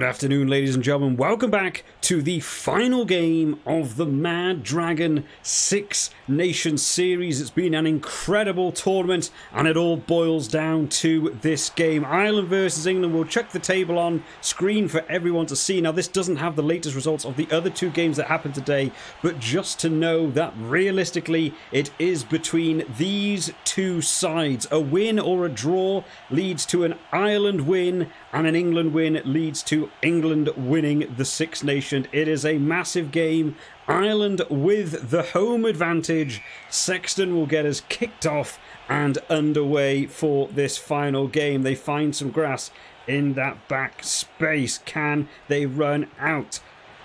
afternoon, ladies and gentlemen. Welcome back to the final game of the Mad Dragon Six Nations series. It's been an incredible tournament, and it all boils down to this game. Ireland versus England. We'll chuck the table on screen for everyone to see. Now, this doesn't have the latest results of the other two games that happened today, but just to know that realistically, it is between these two sides. A win or a draw leads to an Ireland win, and an England win leads to England winning the Six Nations. It is a massive game. Ireland with the home advantage. Sexton will get us kicked off and underway for this final game. They find some grass in that back space. Can they run out?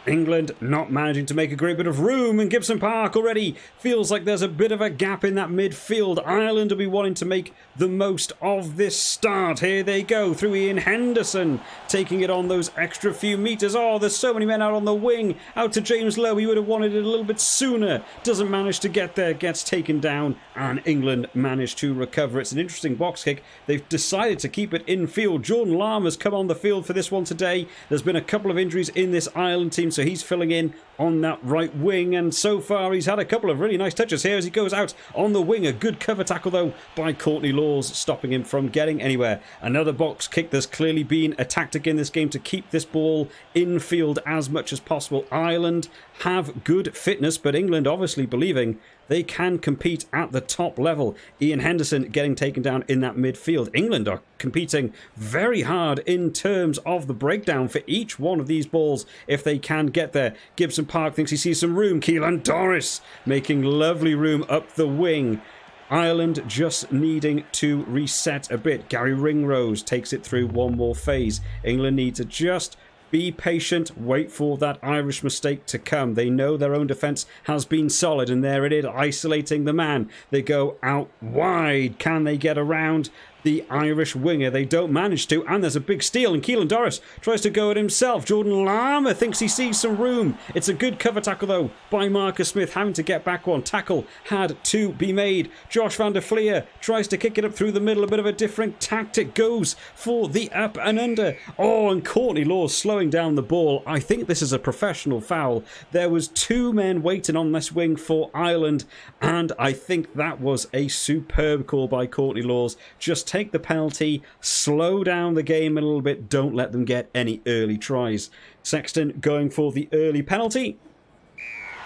England not managing to make a great bit of room, and Gibson Park already feels like there's a bit of a gap in that midfield. Ireland will be wanting to make the most of this start. Here they go through Ian Henderson, taking it on those extra few metres. Oh, there's so many men out on the wing. Out to James Lowe. He would have wanted it a little bit sooner. Doesn't manage to get there. Gets taken down, and England managed to recover. It's an interesting box kick. They've decided to keep it in field. Jordan Lama's come on the field for this one today. There's been a couple of injuries in this Ireland team, so he's filling in on that right wing, and so far he's had a couple of really nice touches here as he goes out on the wing. A good cover tackle though by Courtney Laws, stopping him from getting anywhere. Another box kick. There's clearly been a tactic in this game to keep this ball in field as much as possible. Ireland have good fitness, but England obviously believing they can compete at the top level. Ian Henderson getting taken down in that midfield. England are competing very hard in terms of the breakdown for each one of these balls if they can get there. Gibson Park thinks he sees some room. Keelan Doris making lovely room up the wing. Ireland just needing to reset a bit. Gary Ringrose takes it through one more phase. England need to just be patient, wait for that Irish mistake to come. They know their own defence has been solid, and there it is, isolating the man. They go out wide. Can they get around the Irish winger? They don't manage to, and there's a big steal, and Keelan Doris tries to go at himself. Jordan Lama thinks he sees some room. It's a good cover tackle though by Marcus Smith, having to get back one. Tackle had to be made. Josh van der Fleer tries to kick it up through the middle. A bit of a different tactic, goes for the up and under. Oh, and Courtney Laws slowing down the ball. I think this is a professional foul. There was two men waiting on this wing for Ireland, and I think that was a superb call by Courtney Laws. Just take the penalty, slow down the game a little bit, don't let them get any early tries. Sexton going for the early penalty.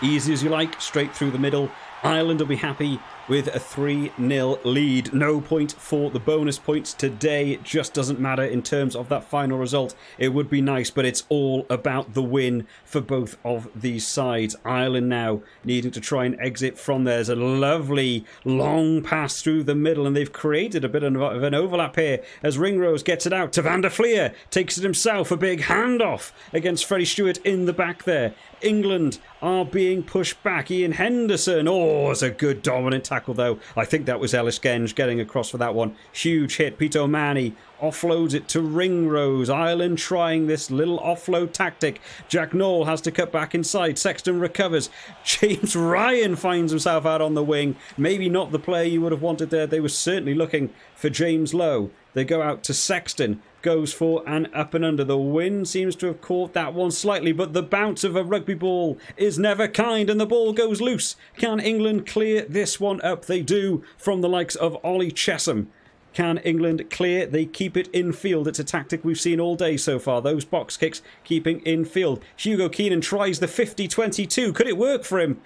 Easy as you like, straight through the middle. Ireland will be happy with a 3-0 lead. No point for the bonus points today. It just doesn't matter in terms of that final result. It would be nice, but it's all about the win for both of these sides. Ireland now needing to try and exit from there. There's a lovely long pass through the middle, and they've created a bit of an overlap here as Ringrose gets it out to Van der Fleer. Takes it himself. A big handoff against Freddie Stewart in the back there. England are being pushed back. Ian Henderson. Oh, it's a good dominant tackle though. I think that was Ellis Genge getting across for that one. Huge hit. Peter O'Mahony offloads it to Ringrose. Ireland trying this little offload tactic. Jack Nowell has to cut back inside. Sexton recovers. James Ryan finds himself out on the wing. Maybe not the player you would have wanted there. They were certainly looking for James Lowe. They go out to Sexton. Goes for an up and under. The wind seems to have caught that one slightly, but the bounce of a rugby ball is never kind, and the ball goes loose. Can England clear this one up? They do, from the likes of Ollie Chesham. Can England clear? They keep it in field. It's a tactic we've seen all day so far. Those box kicks keeping in field. Hugo Keenan tries the 50-22. Could it work for him?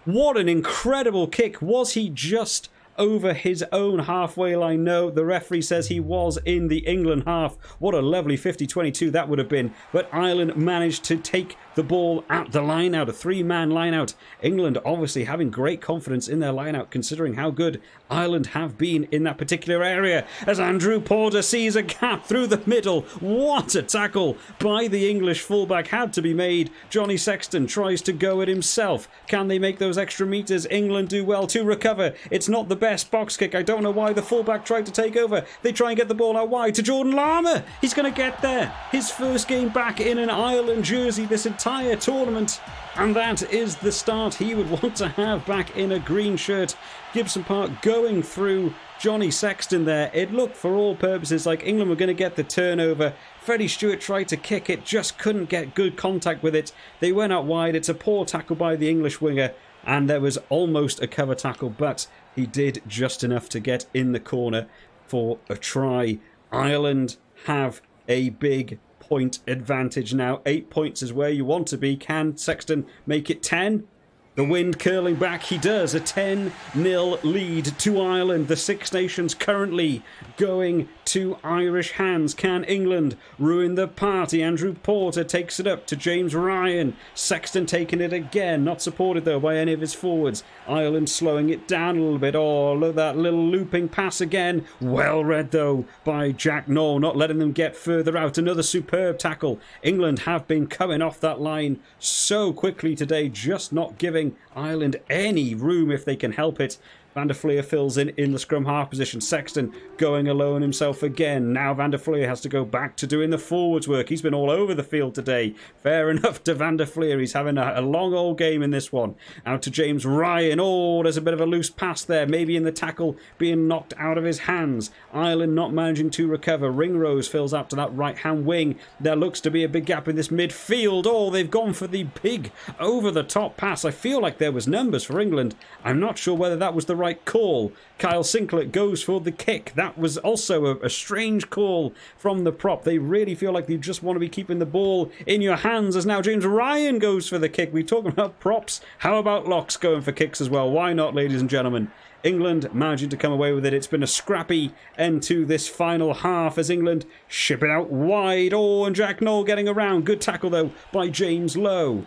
What an incredible kick. Was he just over his own halfway line? No, the referee says he was in the England half. What a lovely 50-22 that would have been. But Ireland managed to take the ball at the line out, a three-man line out. England obviously having great confidence in their line out, considering how good Ireland have been in that particular area, as Andrew Porter sees a gap through the middle. What a tackle by the English fullback had to be made. Johnny Sexton tries to go it himself. Can they make those extra metres? England do well to recover. It's not the best box kick. I don't know why the fullback tried to take over. They try and get the ball out wide to Jordan Lama. He's going to get there. His first game back in an Ireland jersey this entire tournament. And that is the start he would want to have back in a green shirt. Gibson Park going through Johnny Sexton there. It looked for all purposes like England were going to get the turnover. Freddie Stewart tried to kick it, just couldn't get good contact with it. They went out wide. It's a poor tackle by the English winger, and there was almost a cover tackle, but he did just enough to get in the corner for a try. Ireland have a big point advantage now. 8 points is where you want to be. Can Sexton make it 10? The wind curling back, he does. A 10-0 lead to Ireland. The Six Nations currently going to Irish hands. Can England ruin the party? Andrew Porter takes it up to James Ryan. Sexton taking it again. Not supported, though, by any of his forwards. Ireland slowing it down a little bit. Oh, look at that little looping pass again. Well read, though, by Jack Nowell. Not letting them get further out. Another superb tackle. England have been coming off that line so quickly today, just not giving Ireland any room if they can help it. Van der Fleer fills in the scrum half position. Sexton going alone himself again. Now Van der Fleer has to go back to doing the forwards work. He's been all over the field today. Fair enough to Van der Fleer. He's having a long old game in this one. Out to James Ryan. Oh, there's a bit of a loose pass there. Maybe in the tackle being knocked out of his hands. Ireland not managing to recover. Ringrose fills out to that right-hand wing. There looks to be a big gap in this midfield. Oh, they've gone for the big over-the-top pass. I feel like there was numbers for England. I'm not sure whether that was the right call. Kyle Sinclair goes for the kick. That was also a strange call from the prop. They really feel like they just want to be keeping the ball in your hands, as now James Ryan goes for the kick. We're talking about props. How about locks going for kicks as well? Why not, ladies and gentlemen? England managing to come away with it. It's been a scrappy end to this final half as England ship it out wide. Oh, and Jack Nowell getting around. Good tackle, though, by James Lowe.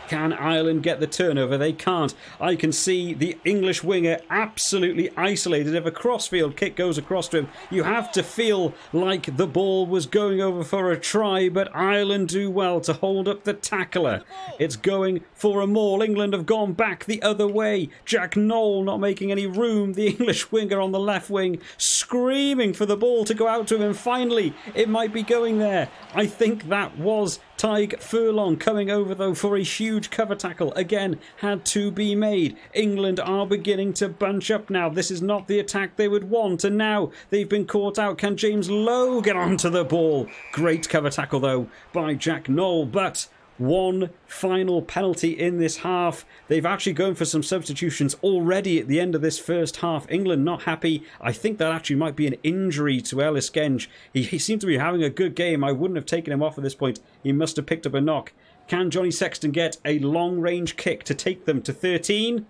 Can Ireland get the turnover? They can't. I can see the English winger absolutely isolated. If a crossfield kick goes across to him, you have to feel like the ball was going over for a try, but Ireland do well to hold up the tackler. It's going for a maul. England have gone back the other way. Jack Nowell not making any room. The English winger on the left wing screaming for the ball to go out to him, and finally it might be going there. I think that was Tig Furlong coming over, though, for a huge cover tackle. Again, had to be made. England are beginning to bunch up now. This is not the attack they would want, and now they've been caught out. Can James Lowe get onto the ball? Great cover tackle, though, by Jack Nowell, but one final penalty in this half. They've actually gone for some substitutions already at the end of this first half. England not happy. I think that actually might be an injury to Ellis Genge. He seemed to be having a good game. I wouldn't have taken him off at this point. He must have picked up a knock. Can Johnny Sexton get a long-range kick to take them to 13?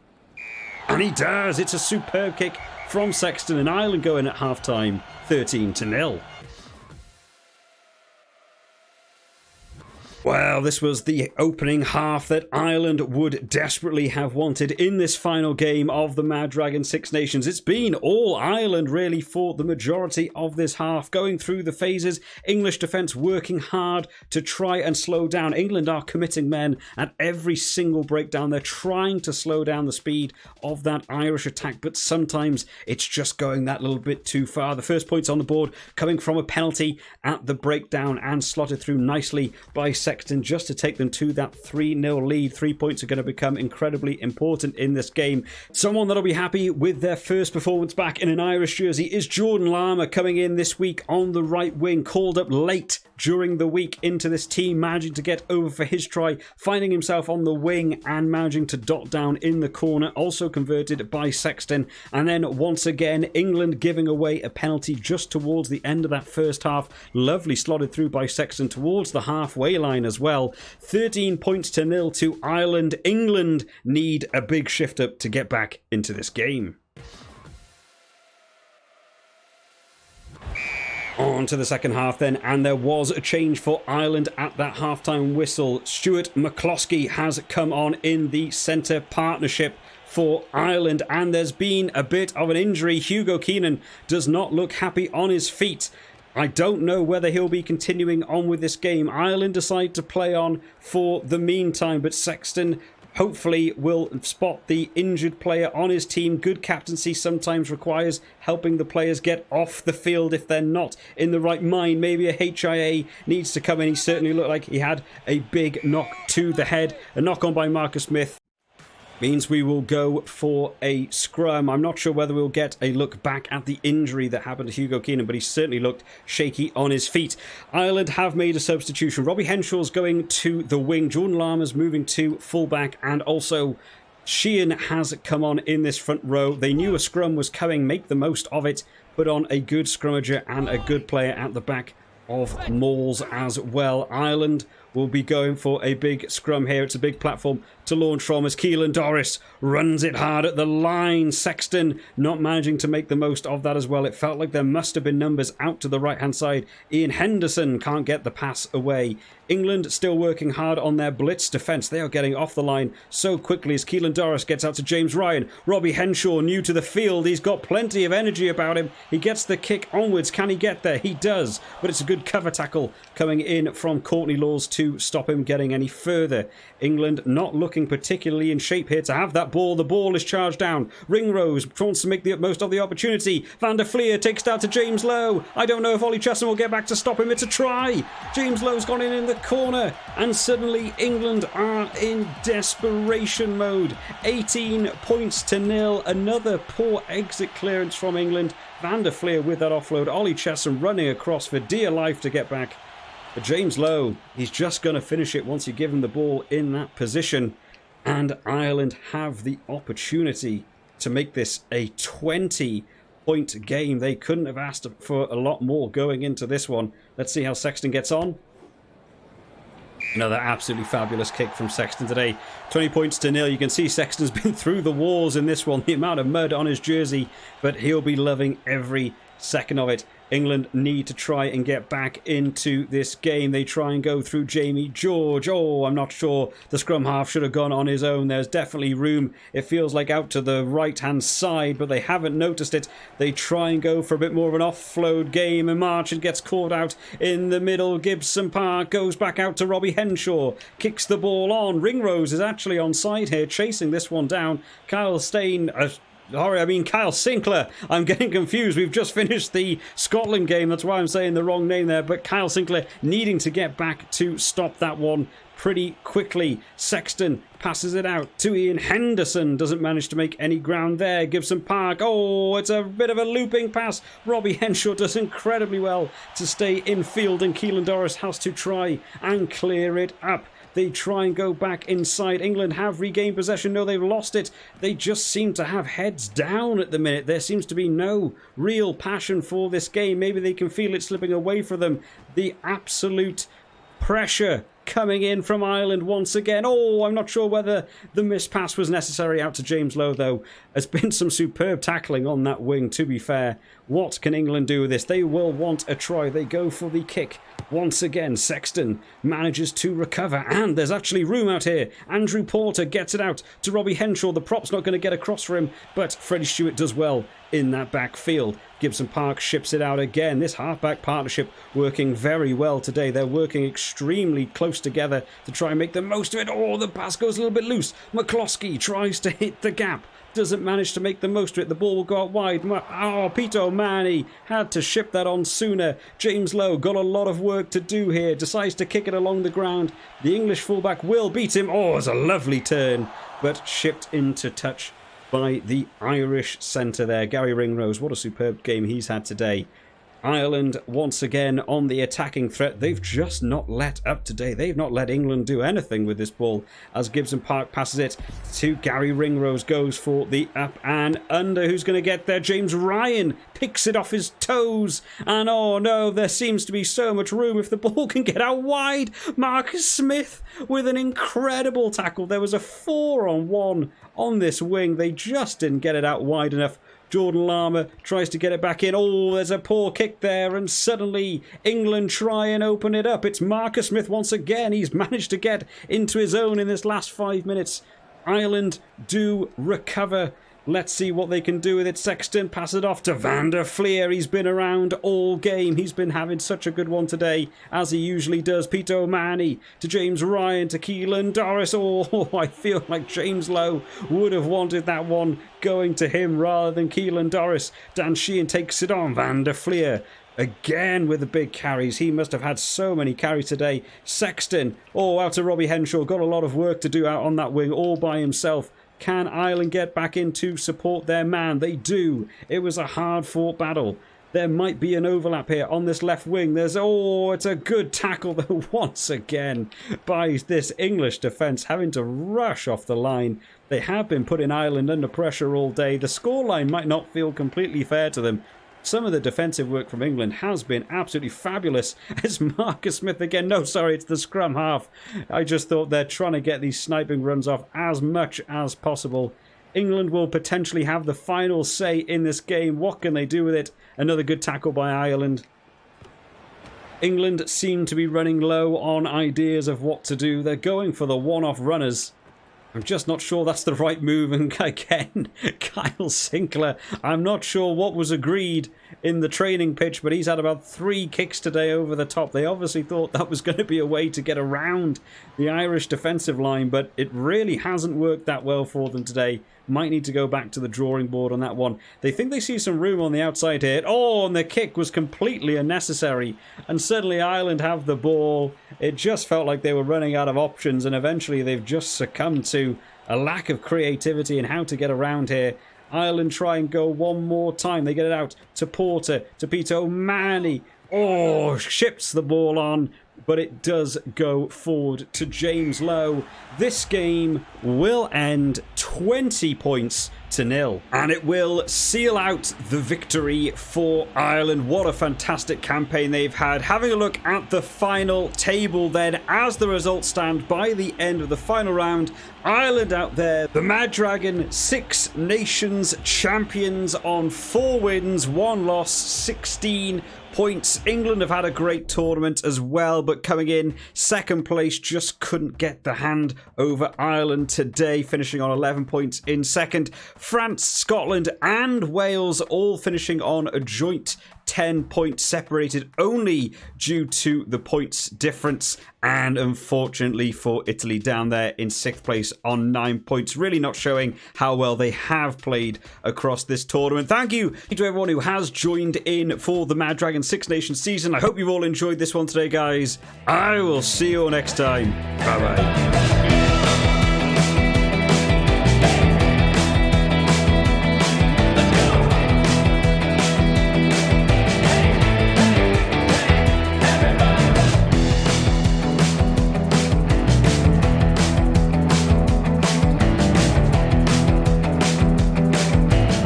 And he does. It's a superb kick from Sexton, and Ireland going at half-time 13-0. Well, this was the opening half that Ireland would desperately have wanted in this final game of the Mad Dragon Six Nations. It's been all Ireland really for the majority of this half, going through the phases. English defence working hard to try and slow down. England are committing men at every single breakdown. They're trying to slow down the speed of that Irish attack, but sometimes it's just going that little bit too far. The first points on the board coming from a penalty at the breakdown and slotted through nicely by Sexton just to take them to that 3-0 lead. 3 points are going to become incredibly important in this game. Someone that'll be happy with their first performance back in an Irish jersey is Jordan Larmour, coming in this week on the right wing, called up late during the week into this team, managing to get over for his try, finding himself on the wing and managing to dot down in the corner, also converted by Sexton. And then once again, England giving away a penalty just towards the end of that first half. Lovely slotted through by Sexton towards the halfway line as well. 13 points to 0 to Ireland. England need a big shift up to get back into this game. On to the second half then, and there was a change for Ireland at that halftime whistle. Stuart McCloskey has come on in the centre partnership for Ireland, and there's been a bit of an injury. Hugo Keenan does not look happy on his feet. I don't know whether he'll be continuing on with this game. Ireland decide to play on for the meantime, but Sexton hopefully will spot the injured player on his team. Good captaincy sometimes requires helping the players get off the field if they're not in the right mind. Maybe a HIA needs to come in. He certainly looked like he had a big knock to the head. A knock on by Marcus Smith. Means we will go for a scrum. I'm not sure whether we'll get a look back at the injury that happened to Hugo Keenan, but he certainly looked shaky on his feet. Ireland have made a substitution. Robbie Henshaw's going to the wing. Jordan Lama's moving to fullback, and also Sheehan has come on in this front row. They knew a scrum was coming. Make the most of it. Put on a good scrummager and a good player at the back of Mauls as well. Ireland will be going for a big scrum here. It's a big platform to launch from as Keelan Doris runs it hard at the line. Sexton not managing to make the most of that as well. It felt like there must have been numbers out to the right hand side. Ian Henderson can't get the pass away. England still working hard on their blitz defence. They are getting off the line so quickly as Keelan Doris gets out to James Ryan. Robbie Henshaw new to the field. He's got plenty of energy about him. He gets the kick onwards. Can he get there? He does. But it's a good cover tackle coming in from Courtney Laws to stop him getting any further. England not looking particularly in shape here to have that ball. The ball is charged down. Ringrose wants to make the most of the opportunity. Van der Fleer takes down to James Lowe. I don't know if Ollie Chesson will get back to stop him. It's a try. James Lowe's gone in the corner, and suddenly England are in desperation mode. 18 points to 0. Another poor exit clearance from England. Van der Fleer with that offload. Ollie Chesson running across for dear life to get back. But James Lowe, he's just going to finish it once you give him the ball in that position. And Ireland have the opportunity to make this a 20-point game. They couldn't have asked for a lot more going into this one. Let's see how Sexton gets on. Another absolutely fabulous kick from Sexton today. 20 points to 0. You can see Sexton's been through the walls in this one. The amount of mud on his jersey. But he'll be loving every second of it. England need to try and get back into this game. They try and go through Jamie George. Oh, I'm not sure the scrum half should have gone on his own. There's definitely room. It feels like out to the right-hand side, but they haven't noticed it. They try and go for a bit more of an offload game, and Marchant gets caught out in the middle. Gibson Park goes back out to Robbie Henshaw. Kicks the ball on. Ringrose is actually onside here, chasing this one down. Kyle Sinclair. I'm getting confused. We've just finished the Scotland game. That's why I'm saying the wrong name there. But Kyle Sinclair needing to get back to stop that one pretty quickly. Sexton passes it out to Ian Henderson. Doesn't manage to make any ground there. Gibson Park. Oh, it's a bit of a looping pass. Robbie Henshaw does incredibly well to stay in field, and Keelan Doris has to try and clear it up. They try and go back inside. England have regained possession. No, they've lost it. They just seem to have heads down at the minute. There seems to be no real passion for this game. Maybe they can feel it slipping away from them. The absolute pressure coming in from Ireland once again. Oh, I'm not sure whether the missed pass was necessary out to James Lowe, though. There's been some superb tackling on that wing, to be fair. What can England do with this? They will want a try. They go for the kick. Once again, Sexton manages to recover, and there's actually room out here. Andrew Porter gets it out to Robbie Henshaw. The prop's not going to get across for him, but Freddie Stewart does well in that backfield. Gibson Park ships it out again. This halfback partnership working very well today. They're working extremely close together to try and make the most of it. Oh, the pass goes a little bit loose. McCloskey tries to hit the gap. Doesn't manage to make the most of it. The ball will go out wide. Oh, Peter O'Mahony had to ship that on sooner. James Lowe got a lot of work to do here. Decides to kick it along the ground. The English fullback will beat him. Oh, it's a lovely turn, but shipped into touch by the Irish centre there. Gary Ringrose, what a superb game he's had today. Ireland once again on the attacking threat. They've just not let up today. They've not let England do anything with this ball as Gibson Park passes it to Gary Ringrose. Goes for the up and under. Who's going to get there? James Ryan picks it off his toes. And oh no, there seems to be so much room if the ball can get out wide. Marcus Smith with an incredible tackle. There was a 4-on-1 on this wing. They just didn't get it out wide enough. Jordan Lama tries to get it back in. Oh, there's a poor kick there, and suddenly England try and open it up. It's Marcus Smith once again. He's managed to get into his own in this last 5 minutes. Ireland do recover. Let's see what they can do with it. Sexton passes it off to Van der Fleer. He's been around all game. He's been having such a good one today, as he usually does. Peter O'Mahony to James Ryan to Keelan Doris. Oh, I feel like James Lowe would have wanted that one going to him rather than Keelan Doris. Dan Sheehan takes it on. Van der Fleer again with the big carries. He must have had so many carries today. Sexton, out to Robbie Henshaw. Got a lot of work to do out on that wing all by himself. Can Ireland get back in to support their man? They do. It was a hard-fought battle. There might be an overlap here on this left wing. It's a good tackle though once again by this English defence, having to rush off the line. They have been putting Ireland under pressure all day. The scoreline might not feel completely fair to them. Some of the defensive work from England has been absolutely fabulous. It's Marcus Smith again. No, sorry, it's the scrum half. I just thought they're trying to get these sniping runs off as much as possible. England will potentially have the final say in this game. What can they do with it? Another good tackle by Ireland. England seem to be running low on ideas of what to do. They're going for the one-off runners. I'm just not sure that's the right move. And again, Kyle Sinclair, I'm not sure what was agreed in the training pitch, but he's had about 3 kicks today over the top. They obviously thought that was going to be a way to get around the Irish defensive line, but it really hasn't worked that well for them today. Might need to go back to the drawing board on that one. They think they see some room on the outside here. Oh, and the kick was completely unnecessary. And suddenly Ireland have the ball. It just felt like they were running out of options, and eventually they've just succumbed to a lack of creativity in how to get around here. Ireland try and go one more time. They get it out to Porter, to Peter O'Mahony. Oh, ships the ball on, but it does go forward to James Lowe. This game will end 20 points to 0, and it will seal out the victory for Ireland. What a fantastic campaign they've had. Having a look at the final table then, as the results stand by the end of the final round, Ireland out there, the Mad Dragon, 6 Nations champions on 4 wins, 1 loss, 16 points. England have had a great tournament as well, but coming in second place, just couldn't get the hand over Ireland today, finishing on 11 points in second. France, Scotland and Wales all finishing on a joint 10 points, separated only due to the points difference. And unfortunately for Italy, down there in 6th place on 9 points, really not showing how well they have played across this tournament. Thank you to everyone who has joined in for the Mad Dragon 6 Nations season. I hope you've all enjoyed this one today, guys. I will see you all next time. Bye bye.